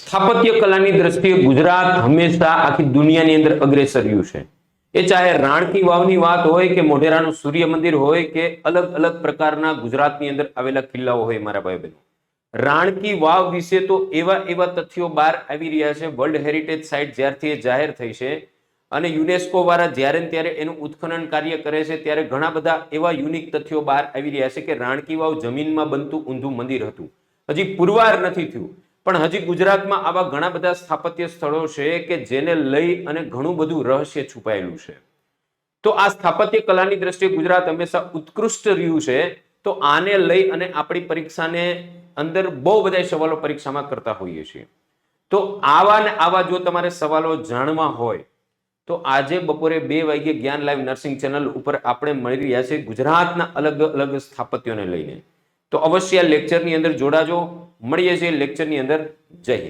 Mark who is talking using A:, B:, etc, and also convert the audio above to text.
A: સ્થાપત્ય કલાની દ્રષ્ટિએ ગુજરાત હંમેશા આખી દુનિયાની અંદર અગ્રેસર રહ્યું છે। એ ચાહે રાણકી વાવની વાત હોય કે મોઢેરાનું સૂર્ય મંદિર હોય કે અલગ અલગ પ્રકારના ગુજરાતની અંદર આવેલા કિલ્લાઓ હોય મારા ભાઈ બહેનો, રાણકી વાવ વિશે તો એવા એવા તથ્યો બહાર આવી રહ્યા છે। વર્લ્ડ હેરિટેજ સાઇટ જ્યારથી એ જાહેર થઈ છે અને યુનેસ્કો વાળા જ્યારે ને ત્યારે એનું ઉત્ખનન કાર્ય કરે છે ત્યારે ઘણા બધા એવા યુનિક તથ્યો બહાર આવી રહ્યા છે કે રાણકી વાવ જમીનમાં બનતું ઊંધું મંદિર હતું, હજી પુરવાર નથી થયું, પણ હજી ગુજરાતમાં આવા ઘણા બધા સ્થાપત્ય સ્થળો છે કે જેને લઈ અને ઘણું બધું રહસ્ય છુપાયેલું છે। તો આ સ્થાપત્ય કલાની દ્રષ્ટિએ ગુજરાત હંમેશા ઉત્કૃષ્ટ રહ્યું છે। તો આને લઈ અને આપણી પરીક્ષાને અંદર બહુ બધા સવાલો પરીક્ષામાં કરતા હોઈએ છીએ। તો આવા ને આવા જો તમારે સવાલો જાણવા હોય તો આજે બપોરે 2 વાગ્યે જ્ઞાન લાઈવ નર્સિંગ ચેનલ ઉપર આપણે મળી રહ્યા છે ગુજરાતના અલગ અલગ સ્થાપત્યોને લઈને। તો અવશ્ય લેક્ચરની અંદર જોડાજો, મળીએ છીએ લેક્ચરની અંદર। જય હિન્દ।